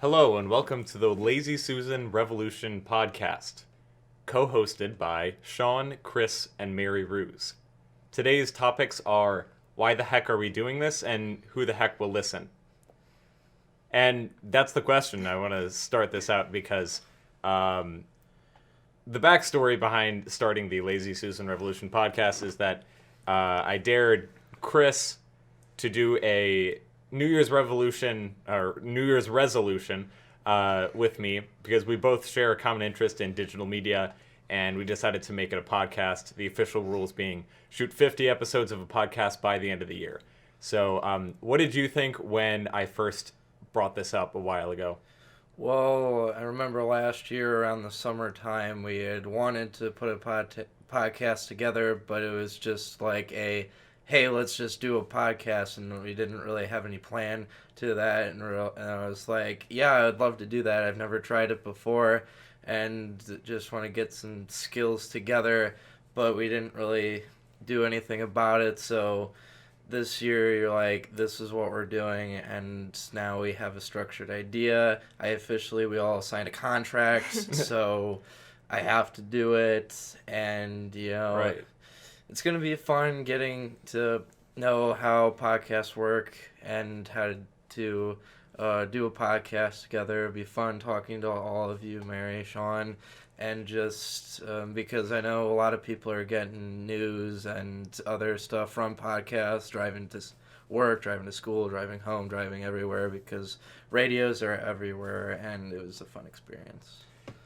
Hello and welcome to the Lazy Susan Revolution podcast, co-hosted by Sean, Chris, and Mary Ruse. Today's topics are why the heck are we doing this and who the heck will listen? And that's the question. I want to start this out because the backstory behind starting the Lazy Susan Revolution podcast is that I dared Chris to do a New Year's resolution with me because we both share a common interest in digital media, and we decided to make it a podcast. The official rules being shoot 50 episodes of a podcast by the end of the year. So, what did you think when I first brought this up a while ago? Well, I remember last year around the summertime we had wanted to put a podcast together, but it was just like hey, let's just do a podcast, and we didn't really have any plan to that, and I was like, yeah, I'd love to do that. I've never tried it before, and just want to get some skills together, but we didn't really do anything about it, so this year you're like, this is what we're doing, and now we have a structured idea. We all signed a contract, so I have to do it, and Right. it's going to be fun getting to know how podcasts work and how to do a podcast together. It'll be fun talking to all of you, Mary, Sean, and just because I know a lot of people are getting news and other stuff from podcasts, driving to work, driving to school, driving home, driving everywhere, because radios are everywhere, and it was a fun experience.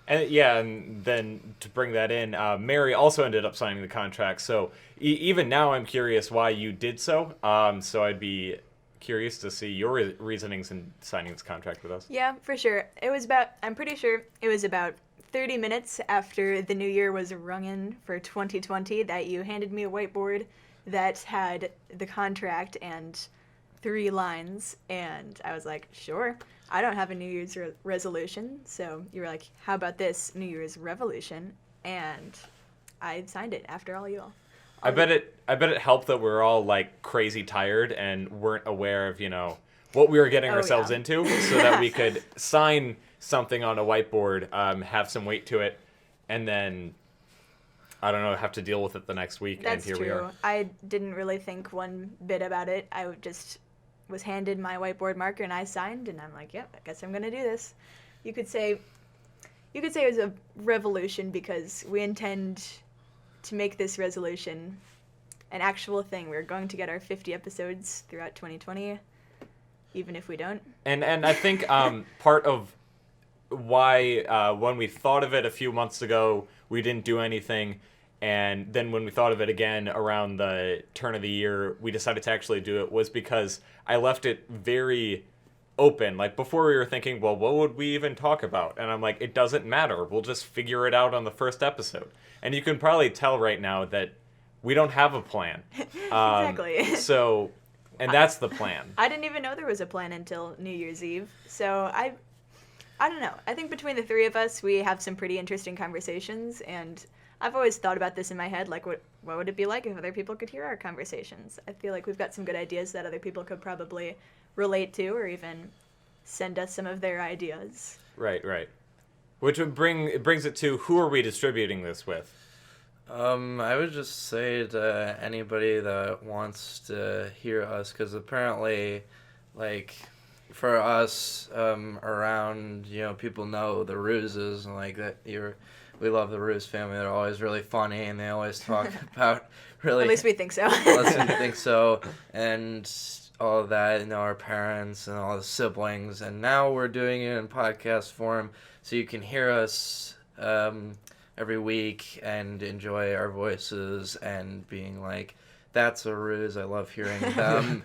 And then to bring that in, Mary also ended up signing the contract. So even now, I'm curious why you did so. So I'd be curious to see your reasonings in signing this contract with us. Yeah, for sure. I'm pretty sure it was about 30 minutes after the new year was rung in for 2020 that you handed me a whiteboard that had the contract and 3 lines, and I was like, sure. I don't have a New Year's resolution, so you were like, how about this New Year's revolution? And I signed it after all you all. I bet it helped that we were all like crazy tired and weren't aware of, what we were getting ourselves into, so that we could sign something on a whiteboard, have some weight to it, and then I don't know, have to deal with it the next week. That's and here true. we are. I didn't really think one bit about it. I just was handed my whiteboard marker and I signed, and I'm like, yep, I guess I'm gonna do this. You could say it was a revolution because we intend to make this resolution an actual thing. We're going to get our 50 episodes throughout 2020, even if we don't. And I think part of why when we thought of it a few months ago, we didn't do anything. And then when we thought of it again around the turn of the year, we decided to actually do it, was because I left it very open. Like before we were thinking, well, what would we even talk about? And I'm like, it doesn't matter. We'll just figure it out on the first episode. And you can probably tell right now that we don't have a plan. Exactly. And that's the plan. I didn't even know there was a plan until New Year's Eve. So I don't know. I think between the 3 of us, we have some pretty interesting conversations, and I've always thought about this in my head, like what would it be like if other people could hear our conversations? I feel like we've got some good ideas that other people could probably relate to, or even send us some of their ideas. Right. Which would brings it to, who are we distributing this with? I would just say to anybody that wants to hear us, because apparently, like, for us, around, people know the Ruses, and like that we love the Ruse family. They're always really funny, and they always talk about really... At least we think so. At least we think so. And all of that, our parents and all the siblings. And now we're doing it in podcast form, so you can hear us every week and enjoy our voices and being like, that's a Ruse. I love hearing them.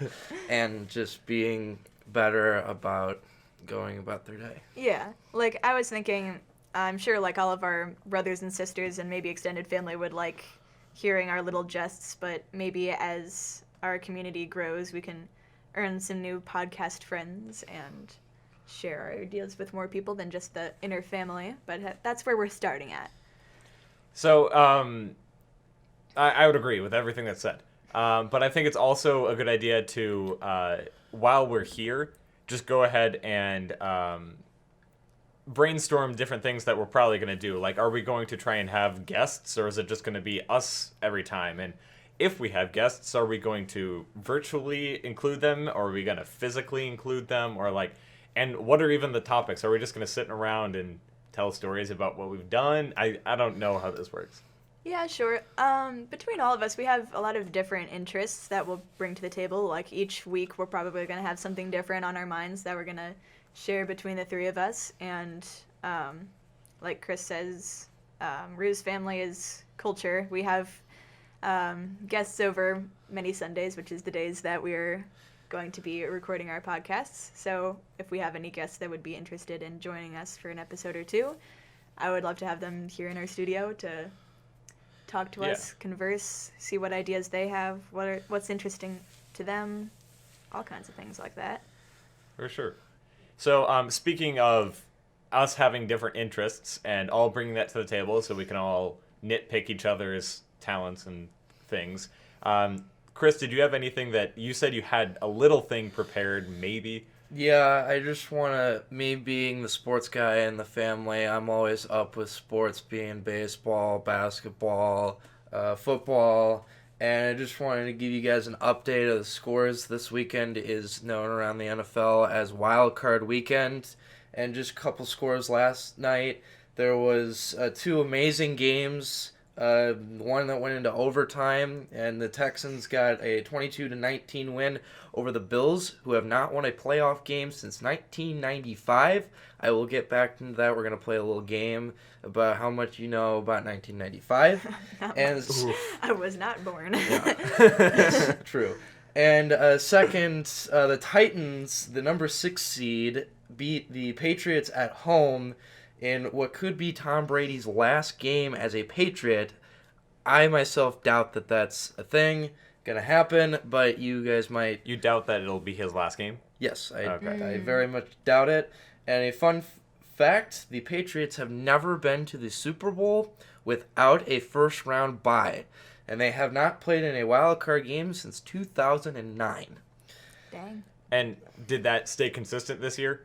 And just being better about going about their day. Yeah. Like, I was thinking, I'm sure like all of our brothers and sisters and maybe extended family would like hearing our little jests, but maybe as our community grows, we can earn some new podcast friends and share our ideas with more people than just the inner family. But that's where we're starting at. So, I would agree with everything that's said. But I think it's also a good idea to, while we're here, just go ahead and brainstorm different things that we're probably going to do. Like, are we going to try and have guests, or is it just going to be us every time? And if we have guests, are we going to virtually include them, or are we going to physically include them, or like, and what are even the topics? Are we just going to sit around and tell stories about what we've done? I don't know how this works. Yeah, sure. Between all of us, we have a lot of different interests that we'll bring to the table. Like, each week, we're probably going to have something different on our minds that we're going to share between the three of us. And, like Chris says, Rue's family is culture. We have guests over many Sundays, which is the days that we're going to be recording our podcasts. So if we have any guests that would be interested in joining us for an episode or two, I would love to have them here in our studio to talk to us, converse, see what ideas they have, what's interesting to them, all kinds of things like that. For sure. So, speaking of us having different interests and all bringing that to the table so we can all nitpick each other's talents and things, Chris, did you have anything that you said you had a little thing prepared, maybe? Yeah, I just want to, me being the sports guy in the family, I'm always up with sports, being baseball, basketball, football, and I just wanted to give you guys an update of the scores. This weekend is known around the NFL as Wild Card Weekend, and just a couple scores last night. There was 2 amazing games. One that went into overtime, and the Texans got a 22-19 win over the Bills, who have not won a playoff game since 1995. I will get back into that. We're going to play a little game about how much you know about 1995. And I was not born. Yeah. True. And second, the Titans, the number 6 seed, beat the Patriots at home in what could be Tom Brady's last game as a Patriot. I myself doubt that that's a thing gonna happen, but you guys might. You doubt that it'll be his last game? Yes, I very much doubt it. And a fun fact, the Patriots have never been to the Super Bowl without a first-round bye, and they have not played in a wild card game since 2009. Dang. And did that stay consistent this year?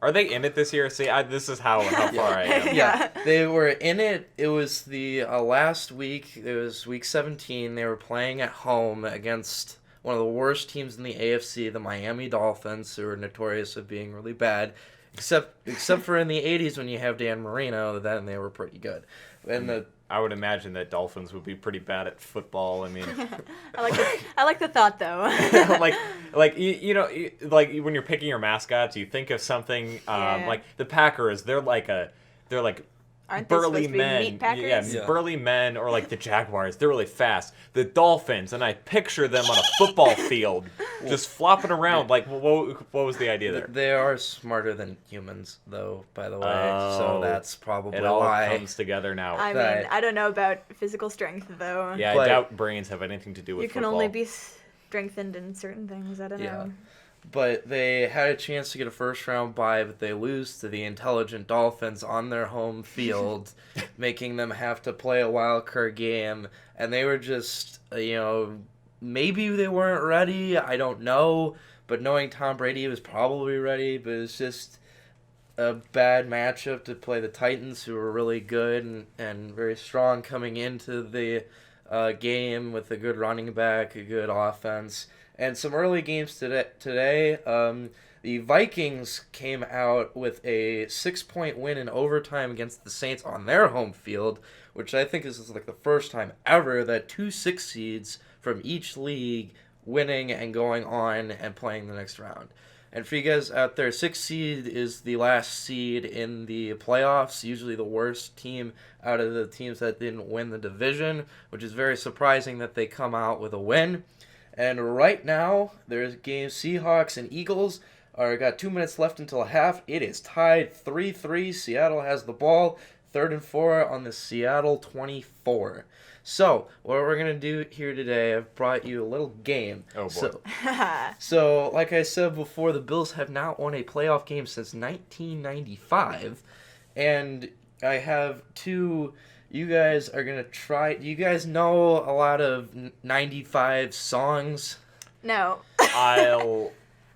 Are they in it this year? See, this is how far I am. Yeah, they were in it. It was the last week. It was week 17. They were playing at home against one of the worst teams in the AFC, the Miami Dolphins, who are notorious of being really bad. Except for in the 80s when you have Dan Marino, then they were pretty good. And I would imagine that Dolphins would be pretty bad at football. I mean, I like the thought though. like you know, like when you're picking your mascots, you think of something like the Packers. They're like Aren't they burly supposed to be men. meat packers? Yeah, burly men, or like the Jaguars. They're really fast. The Dolphins, and I picture them on a football field, just flopping around. Like, what was the idea there? They are smarter than humans, though. By the way, so that's probably it all why comes together now. I mean, I don't know about physical strength though. Yeah, I doubt brains have anything to do with football. You can only be strengthened in certain things. I don't know. But they had a chance to get a first-round bye, but they lose to the intelligent Dolphins on their home field, making them have to play a wild card game. And they were just, maybe they weren't ready. I don't know. But knowing Tom Brady was probably ready, but it's just a bad matchup to play the Titans, who were really good and very strong coming into the game with a good running back, a good offense. And some early games today, the Vikings came out with a 6-point win in overtime against the Saints on their home field, which I think is like the first time ever that 2 6 seeds from each league winning and going on and playing the next round. And for you guys out there, 6 seed is the last seed in the playoffs, usually the worst team out of the teams that didn't win the division, which is very surprising that they come out with a win. And right now, there's games Seahawks and Eagles got 2 minutes left until a half. It is tied 3-3. Seattle has the ball. 3rd and 4 on the Seattle 24. So, what we're going to do here today, I've brought you a little game. Oh, boy. So, like I said before, the Bills have not won a playoff game since 1995. And I have 2... You guys are going to try... Do you guys know a lot of 95 songs? No.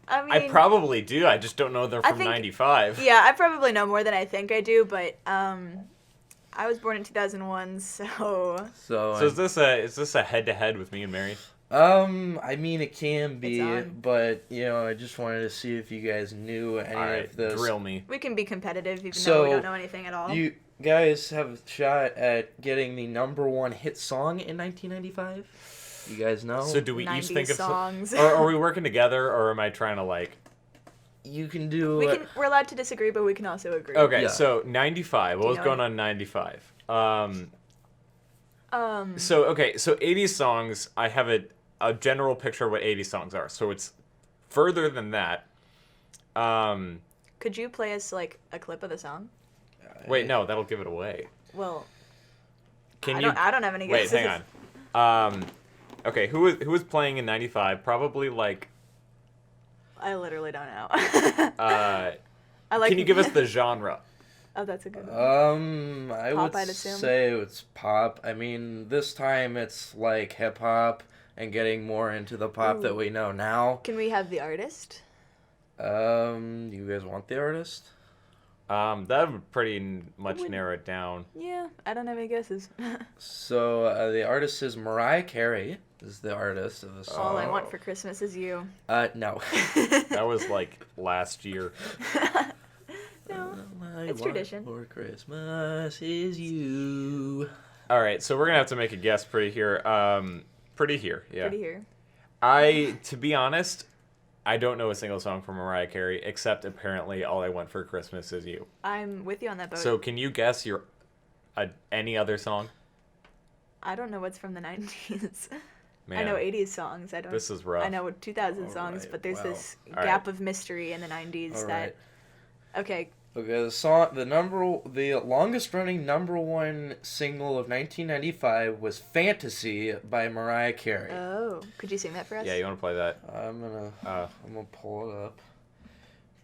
I mean, I probably do. I just don't know they're I from think- 95. Yeah, I probably know more than I think I do, but I was born in 2001, so So So is this a head-to-head with me and Mary? I mean it can It's be, on. but I just wanted to see if you guys knew any All right, of this. drill me. we can be competitive even though So, we don't know anything at all. You guys have a shot at getting the #1 hit song in 1995. You guys know. So do we each 90s think of songs. or are we working together, or am I trying to like? You can do. We're allowed to disagree, but we can also agree. Okay, Yeah. so 95. What Do you was know going it? on 95? Um, So 80s songs. I have a general picture of what 80s songs are. So it's further than that. could you play us like a clip of the song? Wait, no, that'll give it away. Well, Can I you? don't have any Wait, guesses. hang on. Okay, who was playing in 95? Probably like. I literally don't know. Uh, I like. can you give us the genre? Oh, that's a good one. I Pop, would I'd assume? say it's pop. I mean, this time it's like hip hop and getting more into the pop that Ooh. we know now. Can we have the artist? You guys want the artist? That would pretty much Would- narrow it down. Yeah, I don't have any guesses. So the artist is Mariah Carey. Is the artist of the song? All I want for Christmas is you. No. That was like last year. No. All I It's want tradition. For Christmas is you. All right, so we're gonna have to make a guess pretty here. Pretty here, yeah. Pretty here. To be honest, I don't know a single song from Mariah Carey except apparently "All I Want for Christmas Is You." I'm with you on that boat. So can you guess any other song? I don't know what's from the 90s. Man, I know 80s songs. I don't. this is rough. I know 2000 songs, Alright, but there's wow. this Alright. gap of mystery in the 90s All that. right. Okay, Okay, the longest running #1 single of 1995 was "Fantasy" by Mariah Carey. oh, could you sing that for us? Yeah, you want to play that? I'm gonna Uh, pull it up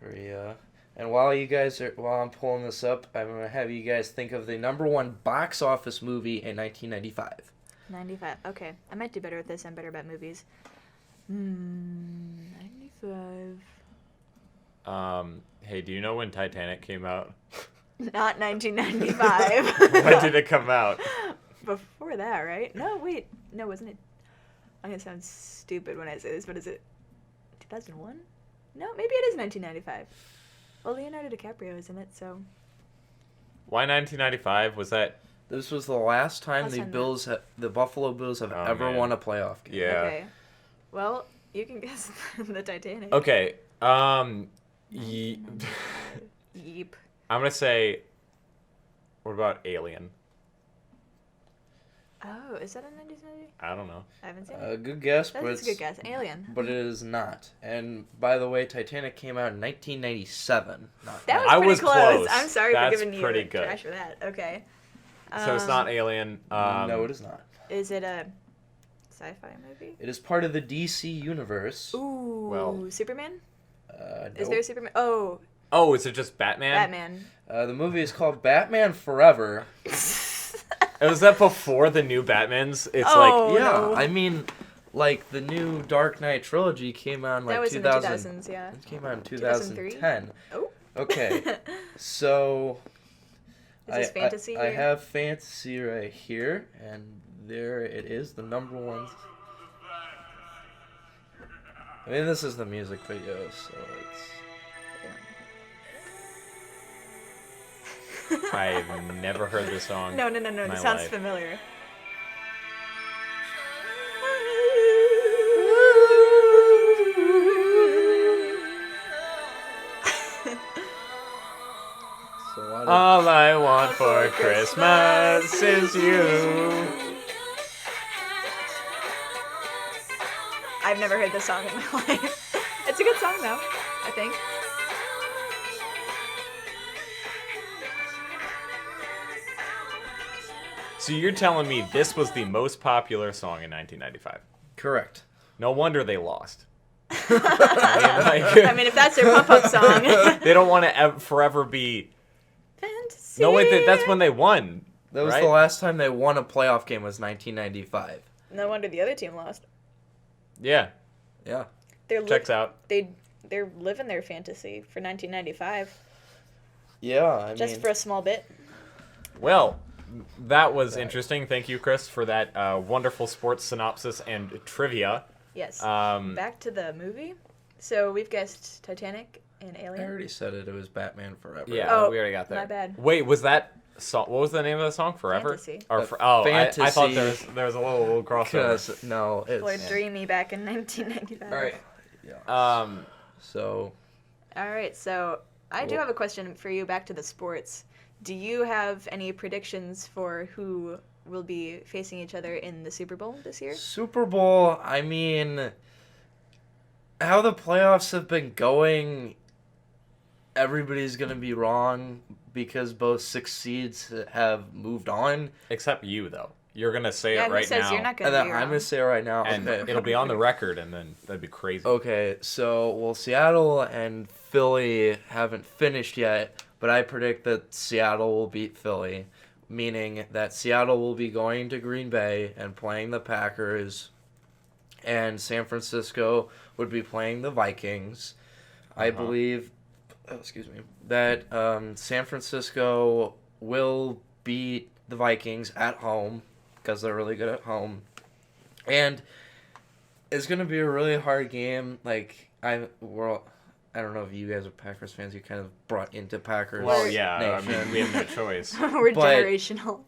for you. And while I'm pulling this up, I'm gonna have you guys think of the #1 box office movie in 1995. 95. Okay, I might do better with this. I'm better about movies. 95. Hey, do you know when Titanic came out? Not 1995. When did it come out? Before that, right? No, wait. No, wasn't it? I'm gonna sound stupid when I say this, but is it 2001? No, maybe it is 1995. Well, Leonardo DiCaprio is in it, so. Why 1995? Was that? This was the last time Last the time the Buffalo Bills have Oh, ever man. won a playoff game. Yeah. Okay. Well, you can guess the Titanic. Okay. Yeep. I'm gonna say. What about Alien? Oh, is that a 90s movie? I don't know. I haven't seen it. Good guess, That's but a good guess. Alien. But it is not. And by the way, Titanic came out in 1997. Not That was I pretty was close. close. I'm sorry That's for giving pretty you good. trash for that. Okay. So it's not Alien. no, it is not. Is it a sci-fi movie? It is part of the DC universe. Ooh. Well- Superman? Is Nope. there a Superman? Oh, Oh, is it just Batman? Batman. The movie is called Batman Forever. Was that before the new Batmans? It's Oh, like Yeah, no. I mean, like the new Dark Knight trilogy came out in like That was 2000. in the 2000s, yeah. It came out in 2003? 2010. Oh. Okay, so Is this fantasy I here? have fantasy right here, and there it is, the #1. I mean, this is the music video, so it's. I've never heard this song. No. in It my sounds life. familiar. So why All I want for Christmas is you. I've never heard this song in my life. It's a good song though, I think. So you're telling me this was the most popular song in 1995? Correct. No wonder they lost. I I mean, if that's their pump-up song. they don't want to forever be. Fantasy. No, wait, that's when they won. That was right? the last time they won a playoff game was 1995. No wonder the other team lost. Yeah, Yeah. They're checks out. They they're living their fantasy for 1995, Yeah, just for a small bit. Well, that was interesting. Thank you, Chris, for that wonderful sports synopsis and trivia. Yes. Um, Back to the movie. So we've guessed Titanic and I Alien. already said it. It was Batman Forever. Yeah, Oh, we already got that. my bad. Wait, was that song? What was the name of the song? Forever? Fantasy. Or Fantasy. I thought there was a little crossover. Because, no, it's... Or Dreamy back in 1995. All right. Yeah. So... All right, so I do have a question for you back to the sports. Do you have any predictions for who will be facing each other in the Super Bowl this year? Super Bowl, I mean, how the playoffs have been going, everybody's going to be wrong because both 6 seeds have moved on. Except you, though. You're going to say Yeah, it who right says now. you're not going And to then be I'm wrong? going to say it right now. And Okay. it'll be on the record, and then that'd be crazy. Okay, so, well, Seattle and Philly haven't finished yet, but I predict that Seattle will beat Philly, meaning that Seattle will be going to Green Bay and playing the Packers, and San Francisco would be playing the Vikings. I believe, that San Francisco will beat the Vikings at home, because they're really good at home. And it's going to be a really hard game. Like, I don't know if you guys are Packers fans. You kind of brought into Packers. Well, yeah, I Nation. mean, we have no choice. We're But- generational.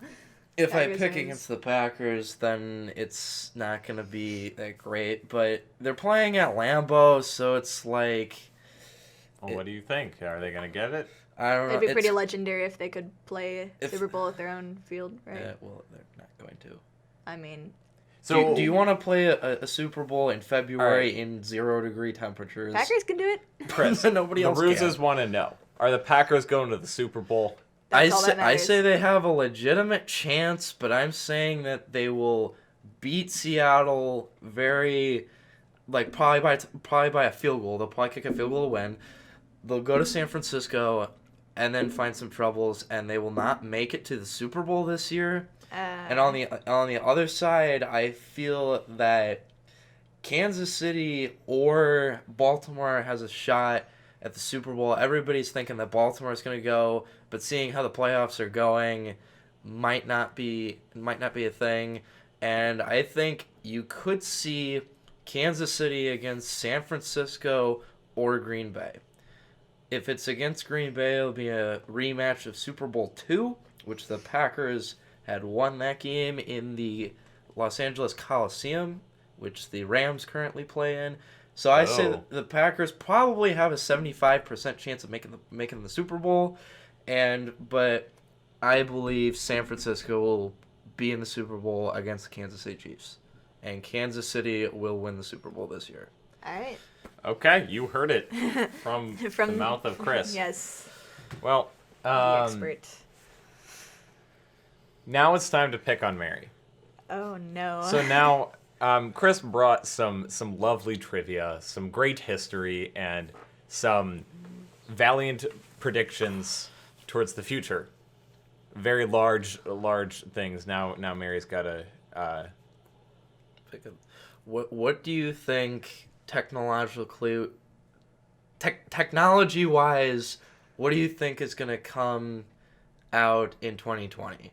If I Packers pick fans. against the Packers, then it's not going to be that great. But they're playing at Lambeau, so it's like, Well, what do you think? Are they going to get it? I don't know. It'd be pretty it's- legendary if they could play If- Super Bowl at their own field, right? well, they're not going to. I mean, So do you want to play a Super Bowl in February Alright. in 0-degree temperatures? Packers can do it. Chris, Nobody the else Ruses can. want to know: are the Packers going to the Super Bowl? That's all that I matters. say they have a legitimate chance, but I'm saying that they will beat Seattle very, like probably by a field goal. They'll probably kick a field goal to win. They'll go to San Francisco, and then find some troubles, and they will not make it to the Super Bowl this year. And on the other side, I feel that Kansas City or Baltimore has a shot at the Super Bowl. Everybody's thinking that Baltimore is going to go, but seeing how the playoffs are going might not be a thing. And I think you could see Kansas City against San Francisco or Green Bay. If it's against Green Bay, it'll be a rematch of Super Bowl II, which the Packers had won that game in the Los Angeles Coliseum, which the Rams currently play in. So I say that the Packers probably have a 75% chance of making the Super Bowl, but I believe San Francisco will be in the Super Bowl against the Kansas City Chiefs, and Kansas City will win the Super Bowl this year. all right. Okay, you heard it from the mouth of Chris. Yes, Well, the expert. now it's time to pick on Mary. Oh no. So now, Chris brought some lovely trivia, some great history, and some valiant predictions towards the future. Very large things. Now Mary's got to. What do you think technology-wise, what do you think is going to come out in 2020?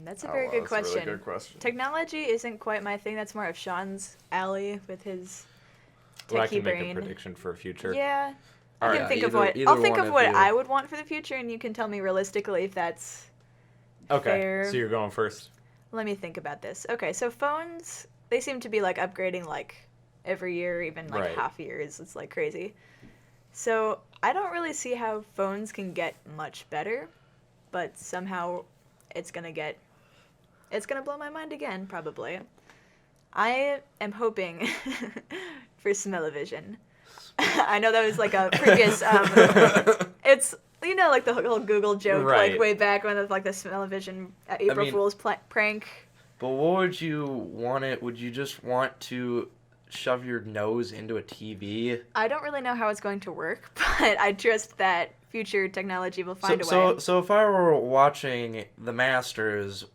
That's a very good question. Really good question. Technology isn't quite my thing. That's more of Sean's alley with his Well, I techie can make brain. a prediction for a future. Yeah. All I right. can think of either- what either I'll think one of of what you. I would want for the future, and you can tell me realistically if that's Okay, fair. so you're going first. Let me think about this. Okay, so phones, they seem to be like upgrading like every year, even like Right. half years. It's like crazy. So I don't really see how phones can get much better, but somehow it's gonna blow my mind again, probably. I am hoping for Smellevision. I know that was like a previous it's like the whole Google joke Right. like way back when it was like the Smellevision April mean- Fool's prank. But what would you want it? Would you just want to shove your nose into a TV? I don't really know how it's going to work, but I trust that future technology will find a way. So if I were watching the Masters,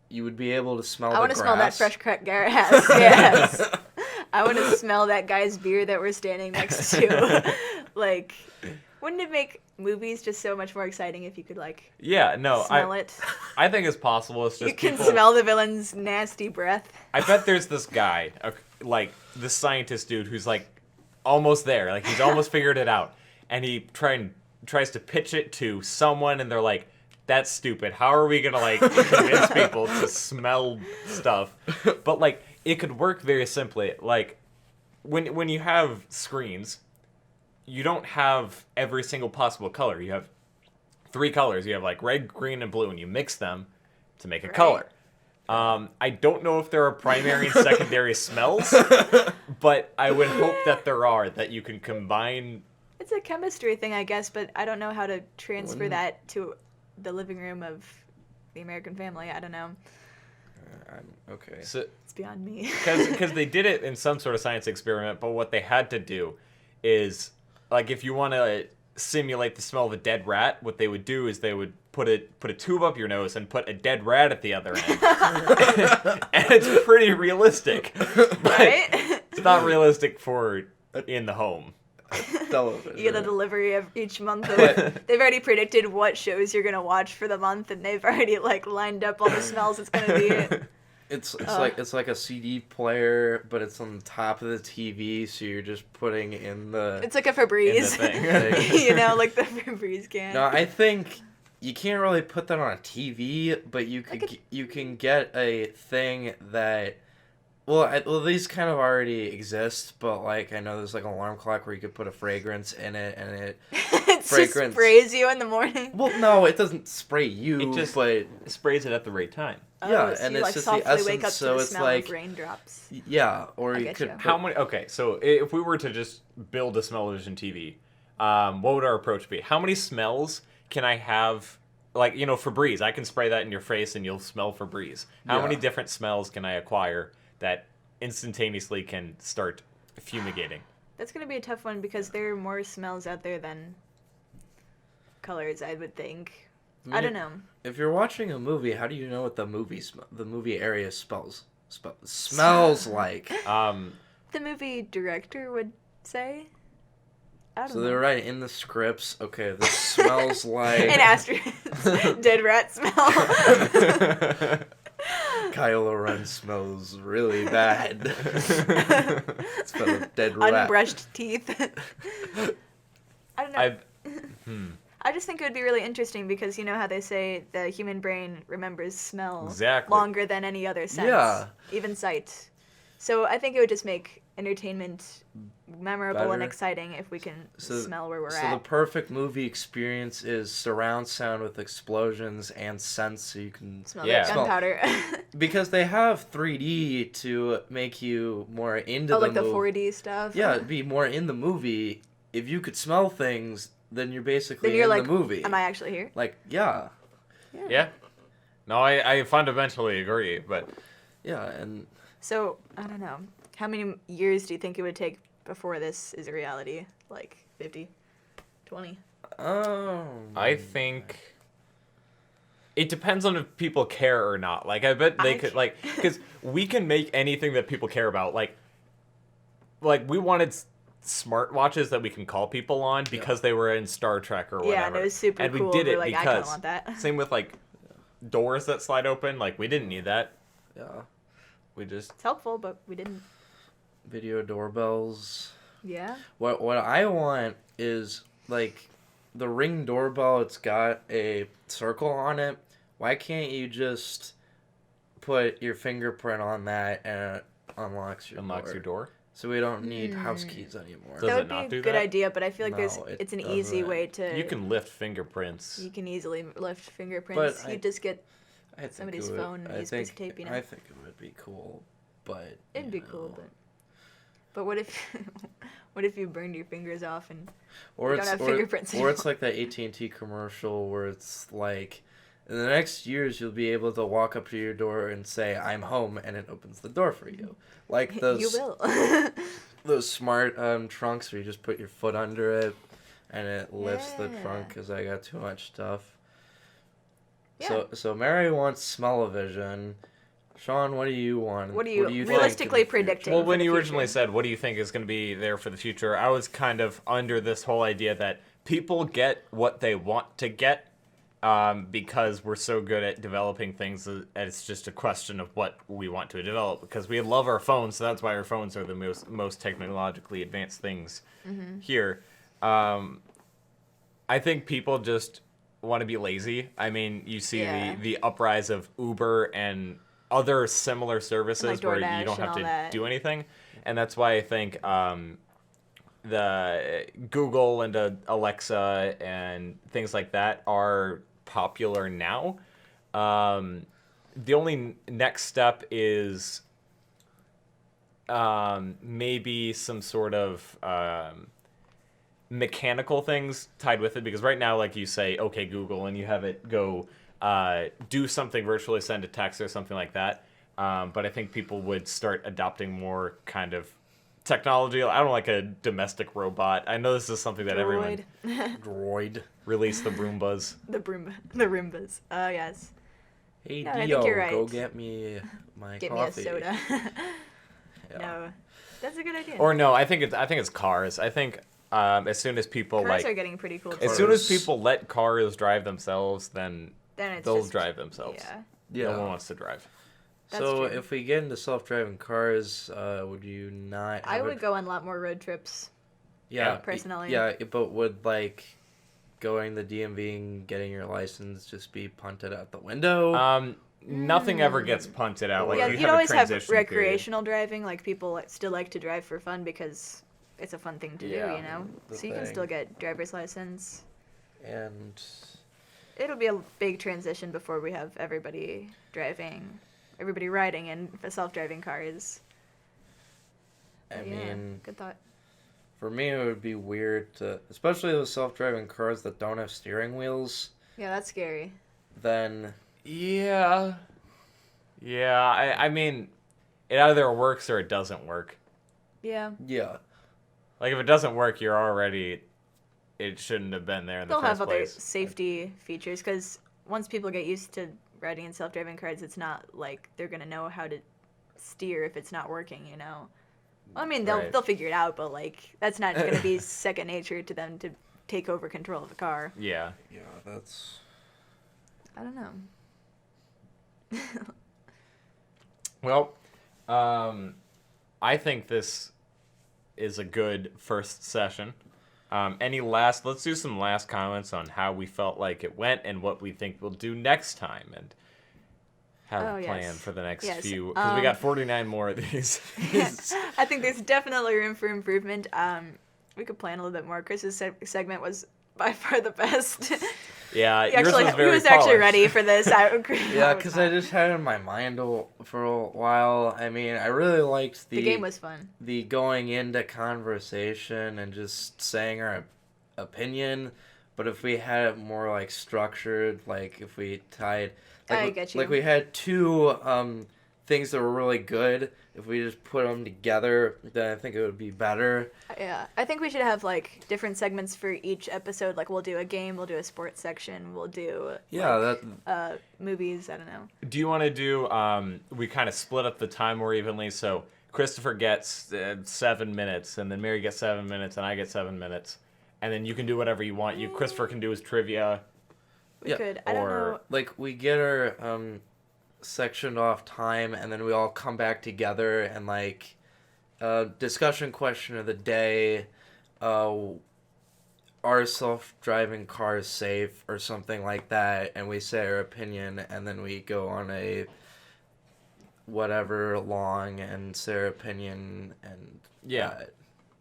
you would be able to smell I the want grass. to smell that fresh cut grass. Yes. I want to smell that guy's beer that we're standing next to. Like, wouldn't it make movies just so much more exciting if you could, like, Yeah, no, smell it? I think it's possible. It's just You can people, smell the villain's nasty breath. I bet there's this guy, like this scientist dude, who's like almost there. Like he's almost figured it out, and he tries to pitch it to someone, and they're like, "That's stupid. How are we gonna like convince people to smell stuff?" But like, it could work very simply. Like when you have screens, you don't have every single possible color. You have 3 colors. You have like red, green, and blue, and you mix them to make a color. I don't know if there are primary and secondary smells, but I would hope that there are, that you can combine. It's a chemistry thing, I guess, but I don't know how to transfer that to the living room of the American family. I don't know. Okay. So, It's beyond me. because they did it in some sort of science experiment, but what they had to do is, like, if you want to simulate the smell of a dead rat, what they would do is they would put a tube up your nose and put a dead rat at the other end. And it's pretty realistic. But Right? it's not realistic for in the home. Television. You get a delivery of each month. They've already predicted what shows you're gonna watch for the month, and they've already like lined up all the smells it's gonna be. It's like a CD player, but it's on the top of the TV, so you're just putting in the. It's like a In the Febreze, thing. you know, like the Febreze can. No, I think you can't really put that on a TV, but you can get a thing that. Well, these kind of already exist, but like I know there's like an alarm clock where you could put a fragrance in it, and it. It just fragrance. sprays you in the morning. Well, no, it doesn't spray you. It just but sprays it at the right time. Yeah, so and you, it's like, just the softly wake essence, up so to the it's smell like- of raindrops. yeah, or I you get could. you. How many? Okay, so if we were to just build a Smellevision TV, what would our approach be? How many smells can I have? Like, you know, Febreze. I can spray that in your face and you'll smell Febreze. How Yeah. many different smells can I acquire that instantaneously can start fumigating? That's gonna be a tough one because there are more smells out there than colors, I would think. I don't know. If you're watching a movie, how do you know what the movie area smells like? The movie director would say. I don't So know. they're right in the scripts. Okay, this smells like An asterisk. Dead rat smell. Kylo Ren smells really bad. Smell of dead rat. Unbrushed teeth. I don't know. I just think it would be really interesting because you know how they say the human brain remembers smell Exactly. longer than any other sense, Yeah. even sight. So I think it would just make entertainment memorable and Better. exciting if we can smell where we're So at. the perfect movie experience is surround sound with explosions and scents, so you can Smell Yeah. like gunpowder. because they have 3D to make you more into Oh, the like the movie. 4D stuff. Yeah, be more in the movie. If you could smell things, then you're basically Then you're in like, the movie. am I actually here? Like, yeah, Yeah. No, I fundamentally agree, but yeah, and So I don't know. How many years do you think it would take before this is a reality? Like 50, 20? I think it depends on if people care or not. Like, I bet they I could, ca- like, because we can make anything that people care about. Like we wanted smartwatches that we can call people on because they were in Star Trek or whatever. Yeah, and it was super and cool. we did We're it like, I kinda because want that. same with like doors that slide open. Like, we didn't need that. yeah, We just It's helpful, but we didn't. video doorbells. Yeah. What I want is like the Ring doorbell. It's got a circle on it. Why can't you just put your fingerprint on that and it unlocks your door? So we don't need house keys anymore. Does That it would not be do a good that? idea, but I feel like No, it it's an easy doesn't. way to. you can lift fingerprints. You can easily lift fingerprints. But You I- just get. I think Somebody's it would, phone and I use a piece think, of tape, you know? I think it would be cool, but It'd be you cool, know. but what if, what if you burned your fingers off and Or you don't it's have or, fingerprints or it's anymore? like that AT&T commercial where it's like, in the next years you'll be able to walk up to your door and say I'm home, and it opens the door for you, like those you will. those smart trunks where you just put your foot under it, and it lifts the Yeah. trunk because I got too much stuff. Yeah. So Mary wants Smellevision. Sean, what do you want? What do you think realistically in the predicting? future? Well, when for the you originally future. said, what do you think is going to be there for the future, I was kind of under this whole idea that people get what they want to get because we're so good at developing things, and it's just a question of what we want to develop. Because we love our phones, so that's why our phones are the most technologically advanced things here. I think people just want to be lazy. I mean, you see Yeah. the uprise of Uber and other similar services Like where DoorDash you don't and have all to that. do anything, and that's why I think the Google and Alexa and things like that are popular now. The only next step is maybe some sort of mechanical things tied with it, because right now, like, you say okay Google and you have it go do something virtually, send a text or something like that, but I think people would start adopting more kind of technology. I don't like a domestic robot. I know this is something that everyone Droid. Droid. release the Roombas. The Roombas. Oh yes. Hey, No, I Dio, think you're right. go get me my Get coffee. me a soda. Yeah. No, that's a good idea. Or no, I think it's cars. I think as soon as people Cars are like getting pretty cool. as too. soon as Cars. people let cars drive themselves, then Then it's they'll just, drive themselves. Yeah. Yeah. No one wants to drive. That's So true. if we get into self-driving cars, would you not? I have would it- go on a lot more road trips. Yeah, personally. Yeah, but would like going the DMV and getting your license just be punted out the window? Nothing ever gets punted out. Like Yeah, you you'd have a always have transition period. recreational driving. Like people still like to drive for fun because it's a fun thing to Yeah, do, you know. the So you can thing. still get driver's license. And It'll be a big transition before we have everybody riding in self-driving cars. I But yeah, mean, good thought. for me, it would be weird to, especially those self-driving cars that don't have steering wheels. Yeah, that's scary. Then Yeah. Yeah, I mean, it either works or it doesn't work. Yeah, yeah, Like, if it doesn't work, it shouldn't have been there in the they'll first have other place. safety features because once people get used to riding in self-driving cars, it's not like they're gonna know how to steer if it's not working, you know. I mean, they'll Right. they'll figure it out, but like that's not gonna be second nature to them to take over control of the car. Yeah. yeah, that's I don't know. Well, I think this is a good first session. Let's do some last comments on how we felt like it went and what we think we'll do next time, and have Oh, a yes. plan for the next Yes, few, because we um, got 49 more of these. I think there's definitely room for improvement. We could plan a little bit more. Chris's segment was by far the best. Yeah, he yours actually, was he very was actually polished. ready for this. yeah, because I just had it in my mind for a while. I mean, I really liked the game was fun. the going into conversation and just saying our opinion. But if we had it more like structured, like if we tied, I get you. like we had two things that were really good. If we just put them together, then I think it would be better. Yeah, I think we should have like different segments for each episode. Like we'll do a game, we'll do a sports section, we'll do Yeah, movies. I don't know. Do you want to do, we kind of split up the time more evenly, so Christopher gets 7 minutes, and then Mary gets 7 minutes, and I get 7 minutes, and then you can do whatever you want. Christopher can do his trivia. We Yeah, could. I don't or- know. like we get our sectioned off time, and then we all come back together and like discussion question of the day, are self-driving cars safe or something like that, and we say our opinion, and then we go on a whatever long and say our opinion, and Yeah.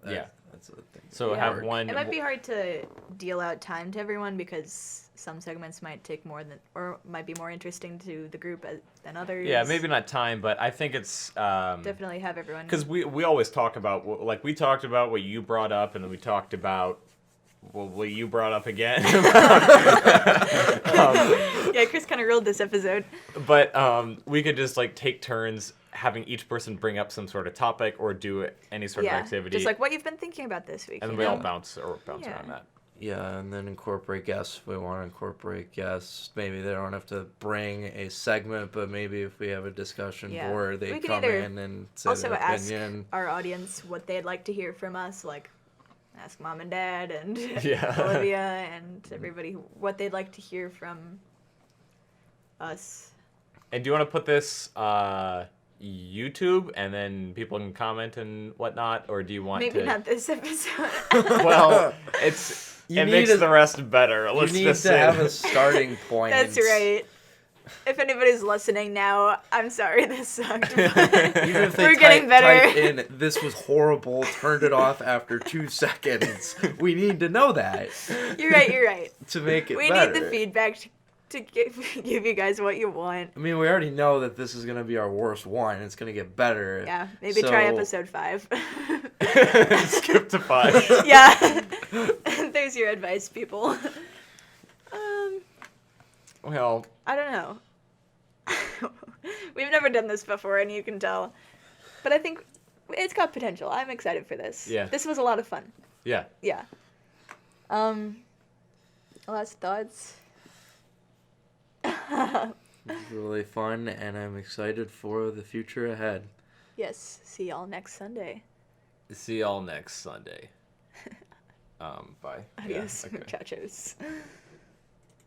that's the thing. So Yeah. have one. It might be hard to deal out time to everyone because some segments might take more than, or might be more interesting to the group than others. Yeah, maybe not time, but I think it's Definitely have everyone. because we always talk about, like, we talked about what you brought up, and then we talked about what you brought up again. Yeah, Chris kind of ruled this episode. But we could just like take turns having each person bring up some sort of topic or do any sort of Yeah, activity, just like what you've been thinking about this week. and you then we all know? bounce Yeah. around that. Yeah, and then incorporate guests if we want to incorporate guests. Maybe they don't have to bring a segment, but maybe if we have a discussion Yeah. board, they We can come either in and say Also their ask opinion. our audience what they'd like to hear from us, like ask Mom and Dad and Yeah. Olivia and everybody what they'd like to hear from us. And do you want to put this YouTube and then people can comment and whatnot, or do you want Maybe to? not this episode. Well, it need makes a- the rest better. You Let's need just to say have that. a starting point. That's right. If anybody's listening now, I'm sorry this sucked. But Even if they we're getting better. type in, this was horrible, turned it off after 2 seconds. We need to know that You're right. to make it We better. need the feedback to give you guys what you want. I mean, we already know that this is going to be our worst one. It's going to get better. Yeah, maybe try So- episode 5. Skip to 5. Yeah. There's your advice, people. Well, I don't know. We've never done this before, and you can tell. But I think it's got potential. I'm excited for this. Yeah. This was a lot of fun. yeah. Yeah. Last thoughts? It's really fun, and I'm excited for the future ahead. Yes. See y'all next Sunday. See y'all next Sunday. Bye. Adios, Yeah, okay. muchachos.